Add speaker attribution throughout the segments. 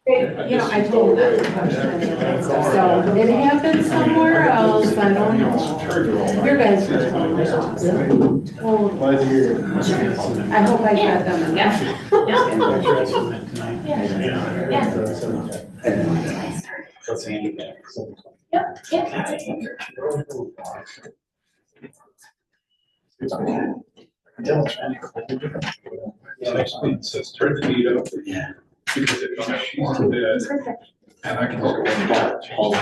Speaker 1: You know, I told them not to touch any of that stuff, so it happened somewhere else, I don't know. Your guys were totally awesome. Oh,
Speaker 2: Glad to hear it.
Speaker 1: I hope I got them enough.
Speaker 2: Next week says turn the heat up.
Speaker 3: Yeah.
Speaker 2: Because if she's in bed, and I can just go.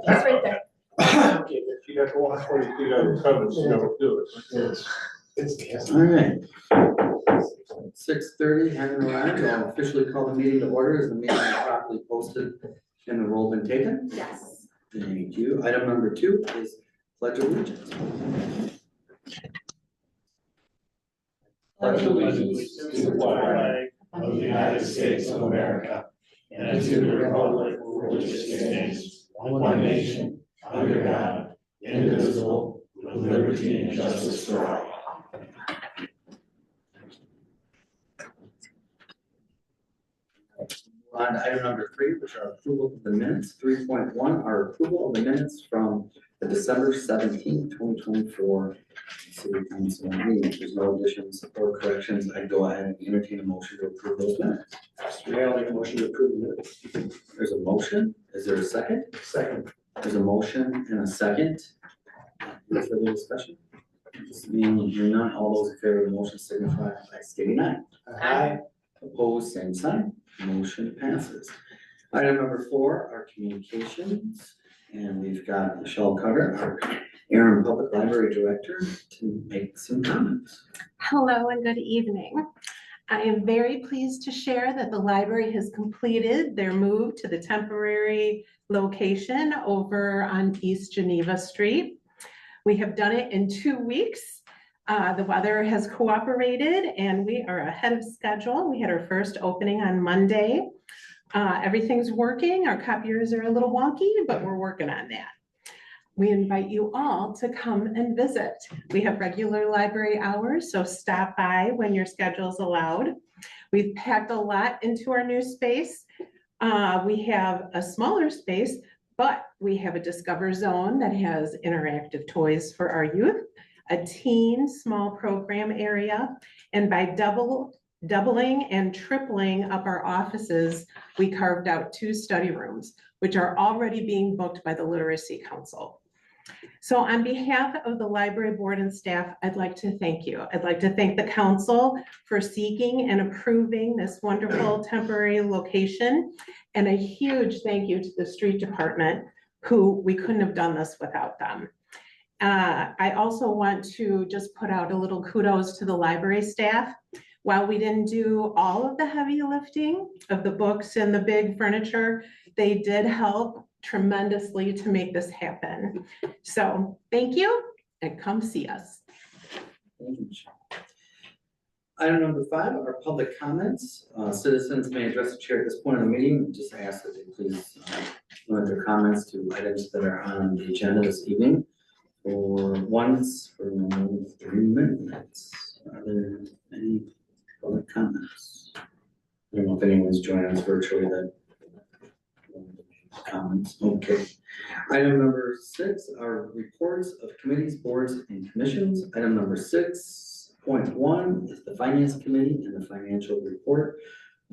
Speaker 1: That's right there.
Speaker 2: Okay, if you got to watch where you got covered, you gotta do it.
Speaker 3: All right. 6:30, having arrived, I'll officially call the meeting to order as the meeting is properly posted and the roll been taken.
Speaker 1: Yes.
Speaker 3: Thank you. Item number 2 is pledge of allegiance.
Speaker 4: Pledge allegiance to the flag of the United States of America and to the republic for which it stands, one nation, under God, indivisible, with liberty and justice for all.
Speaker 3: On to item number 3, which are approval of the minutes. 3.1 are approval of the minutes from the December 17th, 2024 City Council meeting. If there's no additions or corrections, I'd go ahead and entertain a motion to approve those minutes.
Speaker 2: I'll make a motion to approve the minutes.
Speaker 3: There's a motion. Is there a second?
Speaker 2: Second.
Speaker 3: There's a motion and a second. Any further discussion? This meeting, hearing none, all those in favor of the motion signify by stating aye.
Speaker 2: Aye.
Speaker 3: Opposed, same sign. Motion passes. Item number 4 are communications, and we've got Michelle Cutter, our Aaron Public Library Director, to make some comments.
Speaker 5: Hello and good evening. I am very pleased to share that the library has completed their move to the temporary location over on East Geneva Street. We have done it in 2 weeks. The weather has cooperated and we are ahead of schedule. We had our first opening on Monday. Everything's working. Our copiers are a little wonky, but we're working on that. We invite you all to come and visit. We have regular library hours, so stop by when your schedule's allowed. We've packed a lot into our new space. We have a smaller space, but we have a Discover Zone that has interactive toys for our youth, a teen small program area, and by doubling and tripling up our offices, we carved out 2 study rooms, which are already being booked by the Literacy Council. So on behalf of the library board and staff, I'd like to thank you. I'd like to thank the council for seeking and approving this wonderful temporary location, and a huge thank you to the street department, who we couldn't have done this without them. I also want to just put out a little kudos to the library staff. While we didn't do all of the heavy lifting of the books and the big furniture, they did help tremendously to make this happen. So thank you and come see us.
Speaker 3: Thank you, Michelle. Item number 5 are public comments. Citizens may address the chair at this point of the meeting. Just ask that they please limit their comments to items that are on the agenda this evening. For once, for 3 minutes. Are there any public comments? I don't know if anyone's joining us virtually that comments. Okay. Item number 6 are reports of committees, boards, and commissions. Item number 6.1 is the Finance Committee and the financial report.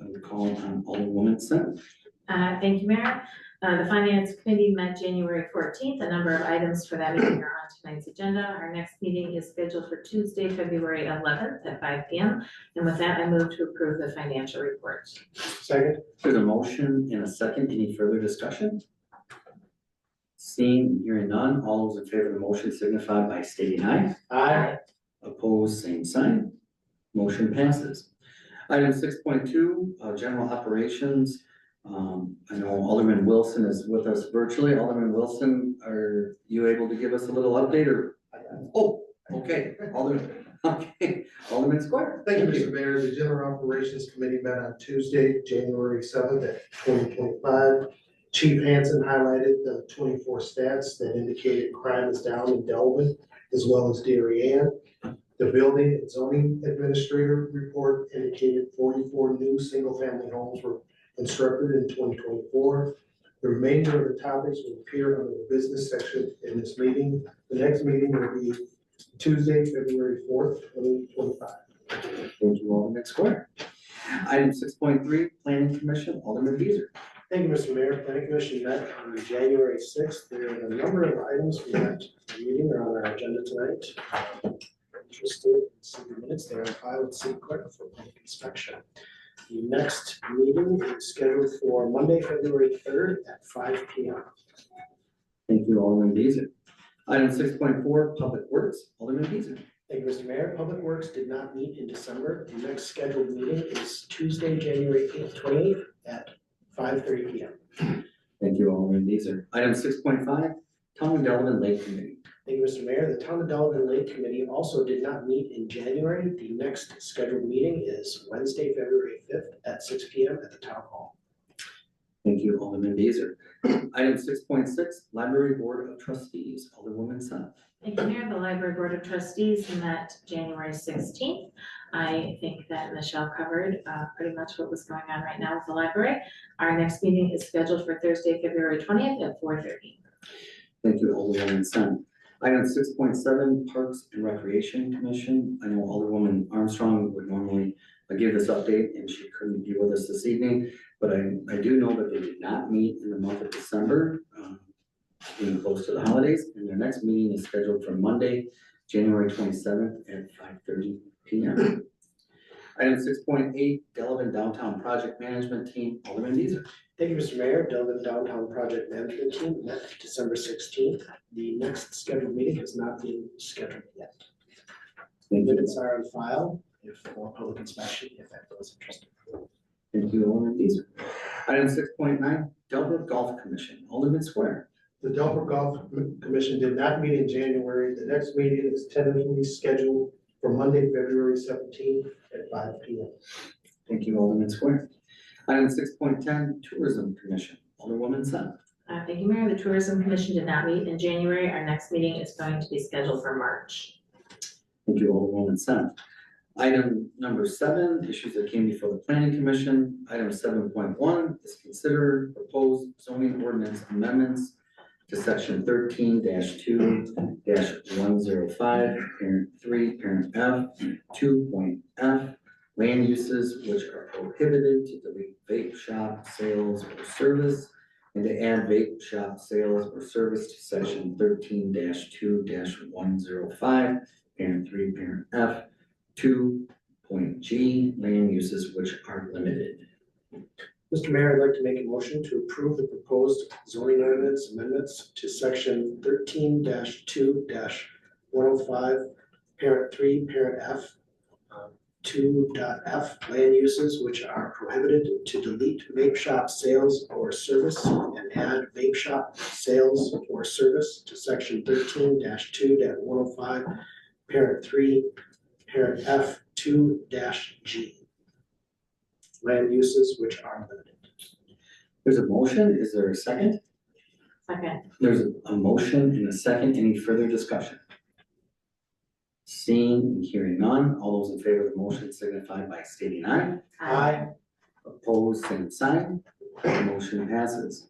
Speaker 3: I would call on Alderwoman Senn.
Speaker 6: Thank you, Mayor. The Finance Committee met January 14th. A number of items for that meeting are on tonight's agenda. Our next meeting is scheduled for Tuesday, February 11th at 5 p.m. And with that, I move to approve the financial report.
Speaker 2: Second.
Speaker 3: There's a motion and a second. Any further discussion? Seeing and hearing none, all those in favor of the motion signify by stating aye.
Speaker 2: Aye.
Speaker 3: Opposed, same sign. Motion passes. Item 6.2, general operations. I know Alderman Wilson is with us virtually. Alderman Wilson, are you able to give us a little update or? Oh, okay, Alderman Squire.
Speaker 7: Thank you, Mr. Mayor. The General Operations Committee met on Tuesday, January 7th at 2025. Chief Hansen highlighted the 24 stats that indicated crime is down in Delavan as well as Darien. The building and zoning administrator report indicated 44 new single-family homes were constructed in 2024. The remainder of the topics will appear under the business section in this meeting. The next meeting will be Tuesday, February 4th, 2025.
Speaker 3: Thank you, Alderman Square. Item 6.3, Planning Commission, Alderman Beazer.
Speaker 7: Thank you, Mr. Mayor. Planning Commission met on January 6th. There are a number of items we met in the meeting are on our agenda tonight. Interested in seeing the minutes there on file with city clerk for public inspection. The next meeting is scheduled for Monday, February 3rd at 5 p.m.
Speaker 3: Thank you, Alderman Beazer. Item 6.4, Public Works, Alderman Beazer.
Speaker 7: Thank you, Mr. Mayor. Public Works did not meet in December. The next scheduled meeting is Tuesday, January 28th at 5:30 p.m.
Speaker 3: Thank you, Alderman Beazer. Item 6.5, Town of Delavan Lake Committee.
Speaker 7: Thank you, Mr. Mayor. The Town of Delavan Lake Committee also did not meet in January. The next scheduled meeting is Wednesday, February 5th at 6 p.m. at the Town Hall.
Speaker 3: Thank you, Alderman Beazer. Item 6.6, Library Board of Trustees, Alderwoman Seth.
Speaker 6: Thank you, Mayor. The Library Board of Trustees met January 16th. I think that Michelle covered pretty much what was going on right now with the library. Our next meeting is scheduled for Thursday, February 20th at 4:30.
Speaker 3: Thank you, Alderwoman Seth. Item 6.7, Parks and Recreation Commission. I know Alderwoman Armstrong would normally give this update and she couldn't be with us this evening, but I do know that they did not meet in the month of December, being close to the holidays, and their next meeting is scheduled for Monday, January 27th at 5:30 p.m. Item 6.8, Delavan Downtown Project Management Team, Alderman Beazer.
Speaker 7: Thank you, Mr. Mayor. Delavan Downtown Project Management Team met December 16th. The next scheduled meeting has not been scheduled yet.
Speaker 3: Thank you.
Speaker 7: Minutes are on file for public inspection if anyone's interested.
Speaker 3: Thank you, Alderman Beazer. Item 6.9, Delbert Golf Commission, Alderman Square.
Speaker 7: The Delaware Golf Commission did not meet in January. The next meeting is tentatively scheduled for Monday, February 17th at 5 p.m.
Speaker 3: Thank you, Alderman Square. Item 6.10, Tourism Commission, Alderwoman Seth.
Speaker 6: Thank you, Mayor. The Tourism Commission did not meet in January. Our next meeting is going to be scheduled for March.
Speaker 3: Thank you, Alderwoman Seth. Item number 7, issues that came before the Planning Commission. Item 7.1 is consider proposed zoning ordinance amendments to section 13-2-105, parent 3, parent F, 2.f, land uses which are prohibited to delete vape shop sales or service, and to add vape shop sales or service to section 13-2-105, parent 3, parent F, 2.g, land uses which are limited.
Speaker 7: Mr. Mayor, I'd like to make a motion to approve the proposed zoning ordinance amendments to section 13-2-105, parent 3, parent F, 2.f, land uses which are prohibited to delete vape shop sales or service and add vape shop sales or service to section 13-2-105, parent 3, parent F, 2-g. Land uses which are limited.
Speaker 3: There's a motion, is there a second?
Speaker 6: Second.
Speaker 3: There's a motion and a second, any further discussion? Seeing and hearing none, all those in favor of the motion signify by stating aye. Opposed, same sign, the motion passes.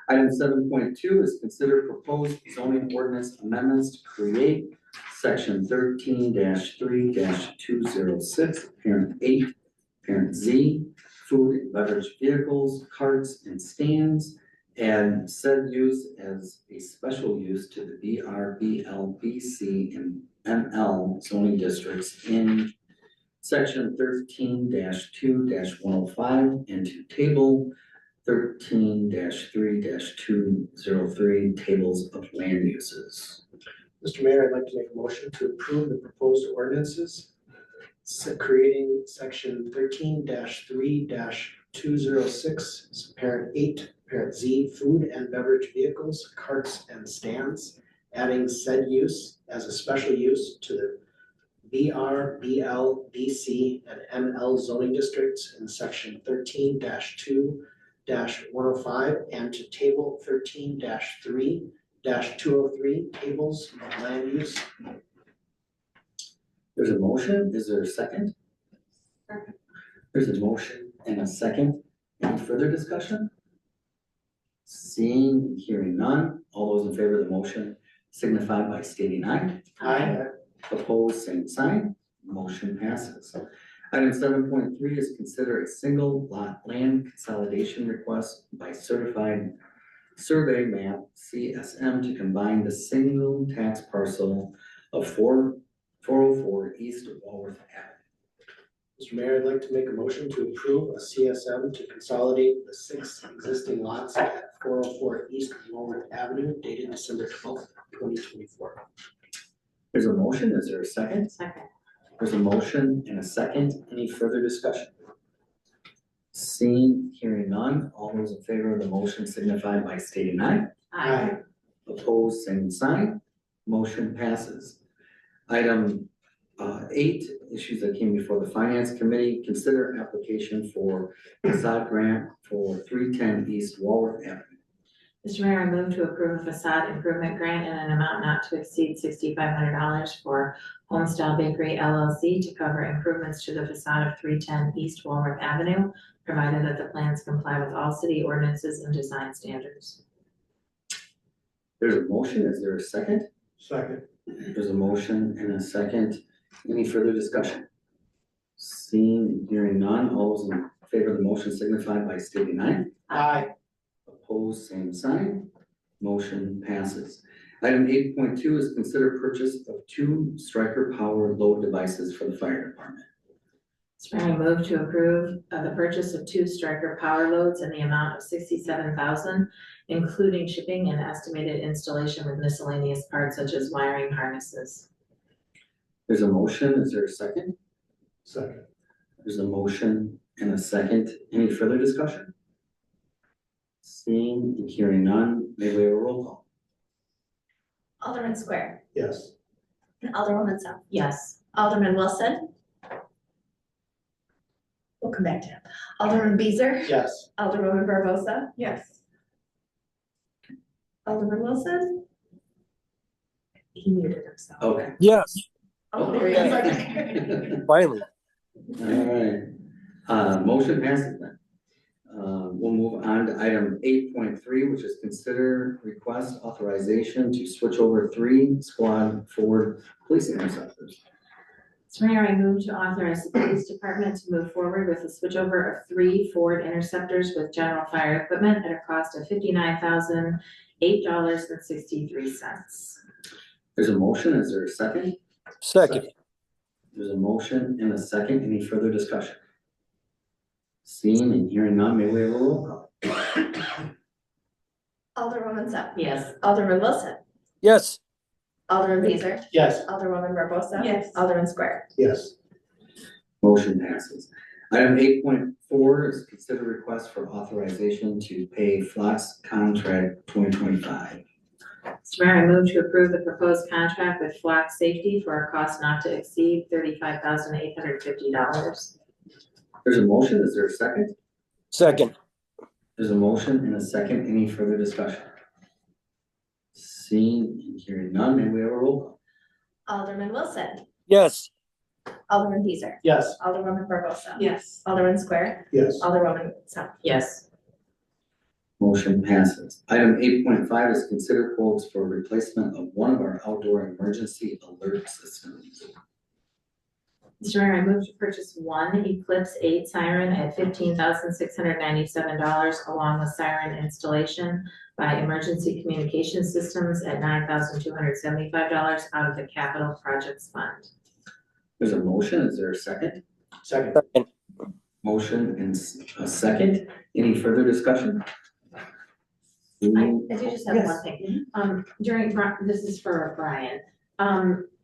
Speaker 3: Item 7.2 is consider proposed zoning ordinance amendments to create section 13-3-206, parent 8, parent Z, food and beverage vehicles, carts and stands, and said use as a special use to the BR, BL, BC, and ML zoning districts in section 13-2-105 and to table 13-3-203 tables of land uses.
Speaker 7: Mr. Mayor, I'd like to make a motion to approve the proposed ordinances creating section 13-3-206, parent 8, parent Z, food and beverage vehicles, carts and stands, adding said use as a special use to the BR, BL, BC, and ML zoning districts in section 13-2-105 and to table 13-3-203 tables of land use.
Speaker 3: There's a motion, is there a second? There's a motion and a second. Any further discussion? Seeing, hearing none, all those in favor of the motion signify by stating aye.
Speaker 7: Aye.
Speaker 3: Opposed, same sign, motion passes. Item 7.3 is consider a single lot land consolidation request by certified survey map CSM to combine the single tax parcel of 404 East Walworth Avenue.
Speaker 7: Mr. Mayor, I'd like to make a motion to approve a CSM to consolidate the 6 existing lots at 404 East Walworth Avenue dated December 12th, 2024.
Speaker 3: There's a motion, is there a second?
Speaker 6: Second.
Speaker 3: There's a motion and a second, any further discussion? Seeing, hearing none, all those in favor of the motion signify by stating aye.
Speaker 6: Aye.
Speaker 3: Opposed, same sign, motion passes. Item 8, issues that came before the Finance Committee, consider application for facade grant for 310 East Walworth Avenue.
Speaker 6: Mr. Mayor, I move to approve a facade improvement grant in an amount not to exceed $6,500 for Homestyle Bakery LLC to cover improvements to the facade of 310 East Walworth Avenue, provided that the plans comply with all city ordinances and design standards.
Speaker 3: There's a motion, is there a second?
Speaker 2: Second.
Speaker 3: There's a motion and a second, any further discussion? Seeing and hearing none, all those in favor of the motion signify by stating aye.
Speaker 7: Aye.
Speaker 3: Opposed, same sign, motion passes. Item 8.2 is consider purchase of 2 striker power load devices for the fire department.
Speaker 6: Mr. Mayor, I move to approve the purchase of 2 striker power loads in the amount of $67,000, including shipping and estimated installation with miscellaneous parts such as wiring harnesses.
Speaker 3: There's a motion, is there a second?
Speaker 2: Second.
Speaker 3: There's a motion and a second, any further discussion? Seeing and hearing none, may we have a roll call?
Speaker 8: Alderman Square,
Speaker 2: Yes.
Speaker 8: Alderwoman South,
Speaker 6: Yes.
Speaker 8: Alderman Wilson. We'll come back to him. Alderman Beezer,
Speaker 7: Yes.
Speaker 8: Alderwoman Barbosa,
Speaker 6: Yes.
Speaker 8: Alderman Wilson. He muted himself.
Speaker 3: Okay.
Speaker 4: Yes,
Speaker 8: Oh, there he is.
Speaker 4: finally.
Speaker 3: All right, motion passes then. We'll move on to item 8.3, which is consider request authorization to switch over 3 squad Ford police interceptors.
Speaker 6: Mr. Mayor, I move to authorize the police department to move forward with the switchover of 3 Ford Interceptors with general fire equipment at a cost of $59,008.63.
Speaker 3: There's a motion, is there a second?
Speaker 4: Second,
Speaker 3: There's a motion and a second, any further discussion? Seeing and hearing none, may we have a roll call?
Speaker 8: Alderwoman South,
Speaker 6: Yes.
Speaker 8: Alderman Wilson,
Speaker 4: yes,
Speaker 8: Alderman Beezer,
Speaker 7: Yes.
Speaker 8: Alderwoman Barbosa.
Speaker 6: Yes.
Speaker 8: Alderman Square.
Speaker 7: Yes.
Speaker 3: Motion passes. Item 8.4 is consider request for authorization to pay FLOX contract 2025.
Speaker 6: Mr. Mayor, I move to approve the proposed contract with Flock Safety for a cost not to exceed $35,850.
Speaker 3: There's a motion, is there a second?
Speaker 4: second,
Speaker 3: There's a motion and a second, any further discussion? Seeing and hearing none, may we have a roll call?
Speaker 8: Alderman Wilson,
Speaker 4: yes,
Speaker 8: Alderman Beezer,
Speaker 7: Yes.
Speaker 8: Alderwoman Barbosa.
Speaker 6: Yes.
Speaker 8: Alderman Square,
Speaker 7: Yes.
Speaker 8: Alderwoman South.
Speaker 6: Yes.
Speaker 3: Motion passes. Item 8.5 is consider quotes for replacement of one of our outdoor emergency alert systems.
Speaker 6: Mr. Mayor, I move to purchase 1 Eclipse 8 siren at $15,697, along with siren installation by Emergency Communication Systems at $9,275 out of the Capital Projects Fund.
Speaker 3: There's a motion, is there a second?
Speaker 7: Second.
Speaker 4: second,
Speaker 3: Motion and a second, any further discussion?
Speaker 6: I do just have one thing. During, this is for Brian.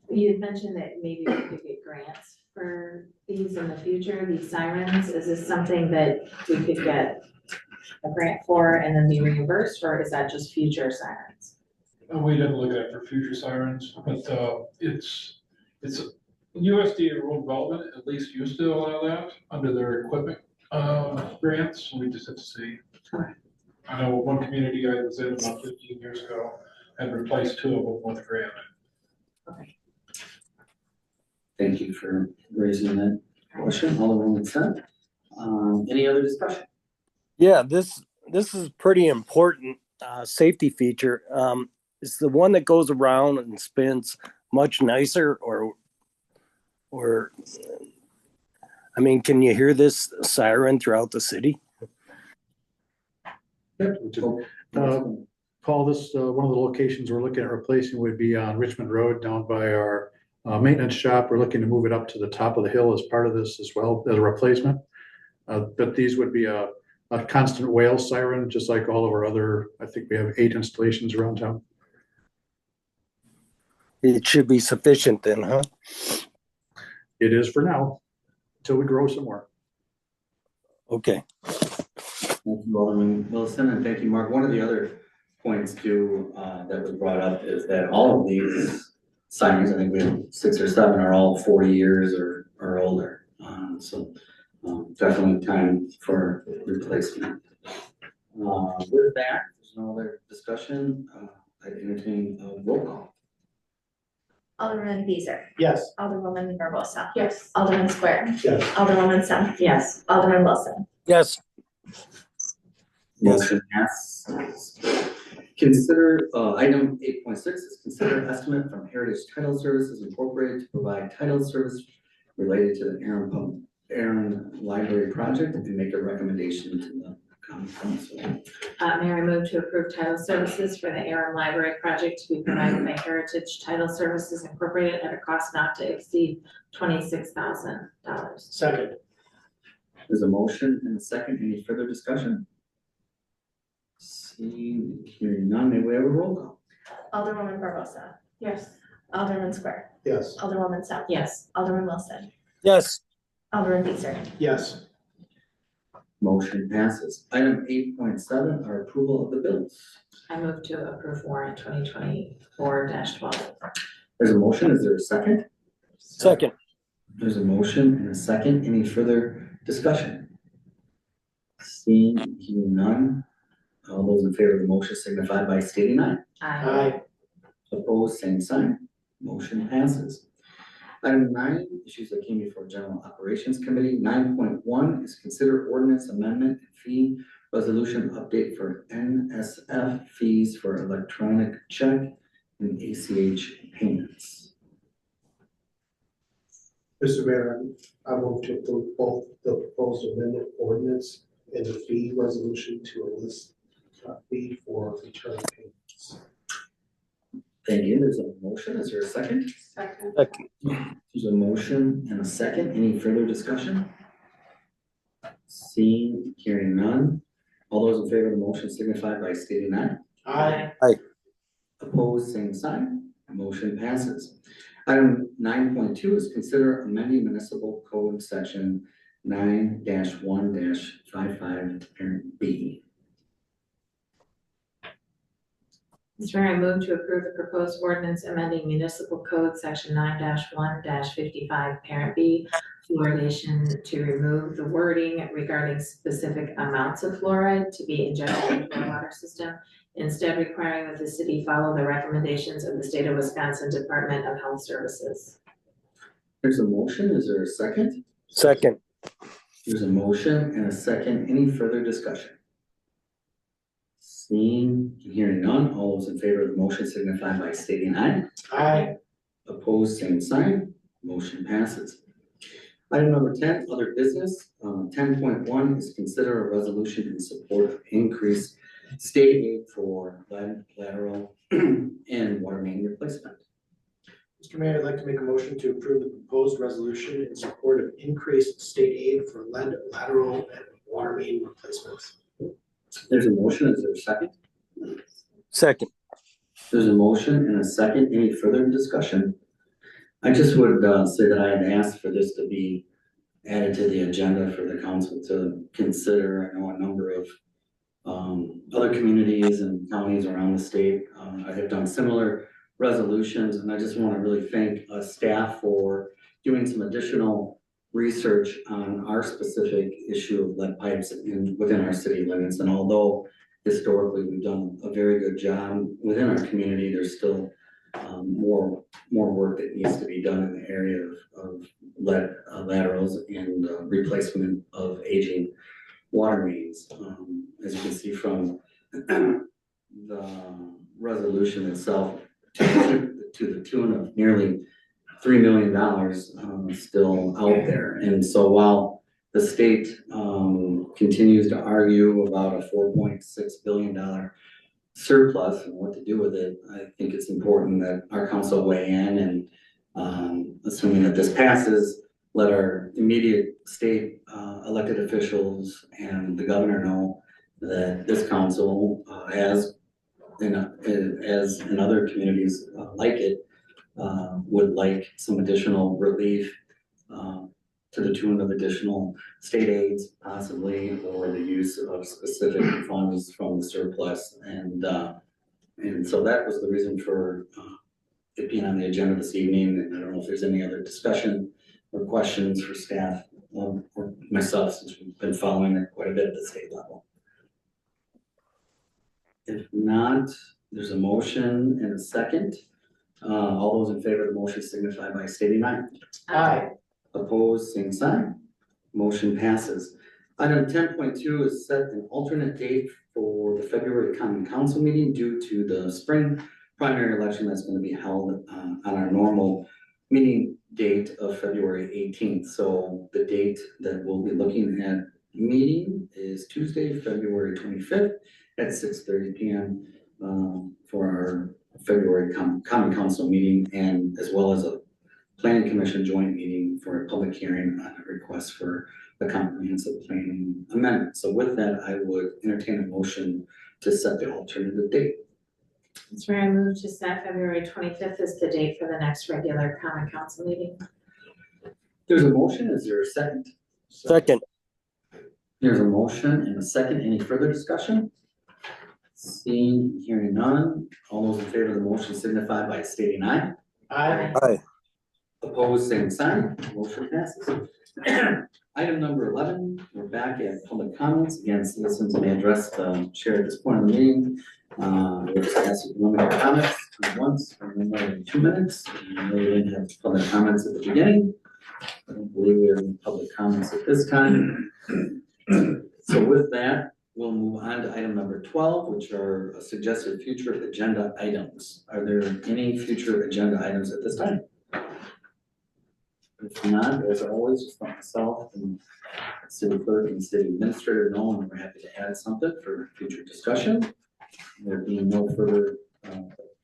Speaker 6: You had mentioned that maybe we could get grants for these in the future, these sirens. Is this something that we could get a grant for and then be reimbursed, or is that just future sirens?
Speaker 2: We didn't look at it for future sirens, but it's USDA rural development at least used to allow that under their equipment grants. We just have to see.
Speaker 6: Okay.
Speaker 2: I know one community I was in about 15 years ago had replaced 2 of them with a grant.
Speaker 6: Okay.
Speaker 3: Thank you for raising that question, Alderman Consent. Any other discussion?
Speaker 9: Yeah, this is pretty important safety feature. Is the one that goes around and spins much nicer, or I mean, can you hear this siren throughout the city?
Speaker 10: Paul, this, one of the locations we're looking at replacing would be on Richmond Road down by our maintenance shop. We're looking to move it up to the top of the hill as part of this as well as a replacement. But these would be a constant wail siren, just like all of our other, I think we have 8 installations around town.
Speaker 9: It should be sufficient then, huh?
Speaker 10: It is for now, until we grow some more.
Speaker 9: Okay.
Speaker 3: Thank you, Alderman Wilson, and thank you, Mark. One of the other points too, that was brought up is that all of these sirens, I think we have 6 or 7, are all 40 years or older. So definitely time for replacement. With that, there's no other discussion. I entertain a roll call.
Speaker 8: Alderman Beezer.
Speaker 7: Yes.
Speaker 8: Alderwoman Barbosa.
Speaker 6: Yes.
Speaker 8: Alderman Square.
Speaker 7: Yes.
Speaker 8: Alderwoman Smith.
Speaker 6: Yes.
Speaker 8: Alderman Wilson.
Speaker 9: Yes.
Speaker 3: Motion passes. Consider, item 8.6 is consider estimate from Heritage Title Services Incorporated to provide title service related to the Aaron Library project and make a recommendation to the common council.
Speaker 6: Mayor, I move to approve title services for the Aaron Library project to be provided by Heritage Title Services Incorporated at a cost not to exceed $26,000.
Speaker 7: Second.
Speaker 3: There's a motion and a second. Any further discussion? Seeing, hearing none, may we have a roll call?
Speaker 8: Alderwoman Barbosa.
Speaker 6: Yes.
Speaker 8: Alderman Square.
Speaker 7: Yes.
Speaker 8: Alderwoman Smith.
Speaker 6: Yes.
Speaker 8: Alderman Wilson.
Speaker 9: Yes.
Speaker 8: Alderman Beezer.
Speaker 7: Yes.
Speaker 3: Motion passes. Item 8.7 are approval of the bills.
Speaker 6: I move to approve warrant 2024-12.
Speaker 3: There's a motion. Is there a second?
Speaker 9: Second.
Speaker 3: There's a motion and a second. Any further discussion? Seeing, hearing none. All those in favor of the motion signify by stating aye.
Speaker 7: Aye.
Speaker 3: Opposed, same sign. Motion passes. Item 9, issues that came before General Operations Committee. 9.1 is consider ordinance amendment and fee resolution update for NSF fees for electronic check and ACH payments.
Speaker 7: Mr. Mayor, I move to approve both the proposed amendment ordinance and the fee resolution to a list fee for return payments.
Speaker 3: Thank you. There's a motion. Is there a second?
Speaker 6: Second.
Speaker 9: Second.
Speaker 3: There's a motion and a second. Any further discussion? Seeing, hearing none. All those in favor of the motion signify by stating aye.
Speaker 7: Aye.
Speaker 3: Opposed, same sign. Motion passes. Item 9.2 is consider amending municipal code section 9-1-55 parent B.
Speaker 6: Mr. Mayor, I move to approve the proposed ordinance amending municipal code section 9-1-55 parent B, fluoridation, to remove the wording regarding specific amounts of fluoride to be injected into the water system, instead requiring that the city follow the recommendations of the state of Wisconsin Department of Health Services.
Speaker 3: There's a motion. Is there a second?
Speaker 9: Second.
Speaker 3: There's a motion and a second. Any further discussion? Seeing and hearing none, all those in favor of the motion signify by stating aye.
Speaker 7: Aye.
Speaker 3: Opposed, same sign. Motion passes. Item number 10, other business. 10.1 is consider a resolution in support of increased state aid for lead, lateral, and water main replacement.
Speaker 7: Mr. Mayor, I'd like to make a motion to approve the proposed resolution in support of increased state aid for lead, lateral, and water main replacements.
Speaker 3: There's a motion. Is there a second?
Speaker 9: Second.
Speaker 3: There's a motion and a second. Any further discussion? I just would say that I had asked for this to be added to the agenda for the council to consider. I know a number of other communities and counties around the state I have done similar resolutions, and I just want to really thank staff for doing some additional research on our specific issue of lead pipes within our city limits. And although historically we've done a very good job within our community, there's still more work that needs to be done in the area of laterals and replacement of aging water mains. As you can see from the resolution itself, to the tune of nearly $3 million still out there. And so while the state continues to argue about a $4.6 billion surplus and what to do with it, I think it's important that our council weigh in and assuming that this passes, let our immediate state elected officials and the governor know that this council, as in other communities like it, would like some additional relief to the tune of additional state aids possibly, or the use of specific funds from the surplus. And so that was the reason for it being on the agenda this evening. And I don't know if there's any other discussion or questions for staff or myself, since we've been following it quite a bit at the state level. If not, there's a motion and a second. All those in favor of the motion signify by stating aye.
Speaker 6: Aye.
Speaker 3: Opposed, same sign. Motion passes. Item 10.2 is set an alternate date for the February Common Council meeting due to the spring primary election that's going to be held on our normal meeting date of February 18th. So the date that we'll be looking at meeting is Tuesday, February 25th at 6:30 p.m. For our February Common Council meeting, and as well as a Planning Commission joint meeting for a public hearing on a request for the comprehensive planning amendment. So with that, I would entertain a motion to set the alternative date.
Speaker 6: Mr. Mayor, I move to set February 25th as the date for the next regular common council meeting.
Speaker 3: There's a motion. Is there a second?
Speaker 9: Second.
Speaker 3: There's a motion and a second. Any further discussion? Seeing, hearing none. All those in favor of the motion signify by stating aye.
Speaker 6: Aye.
Speaker 9: Aye.
Speaker 3: Opposed, same sign. Motion passes. Item number 11, we're back at public comments. Again, citizens may address the chair at this point in the meeting. We'll just ask you to limit your comments to once or no more than 2 minutes. I know we didn't have public comments at the beginning. I don't believe we have any public comments at this time. So with that, we'll move on to item number 12, which are suggested future agenda items. Are there any future agenda items at this time? If not, as always, just let myself and city clerk and city administrator know, and we're happy to add something for future discussion. There being no further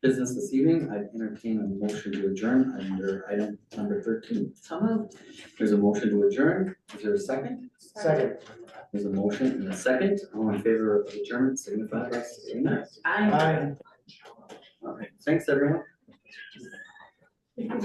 Speaker 3: business this evening, I'd entertain a motion to adjourn under item number 13.
Speaker 6: So moved.
Speaker 3: There's a motion to adjourn. Is there a second?
Speaker 7: Second.
Speaker 3: There's a motion and a second. All in favor of adjournment, signify by saying aye.
Speaker 6: Aye.
Speaker 3: All right, thanks, everyone.
Speaker 7: Aye.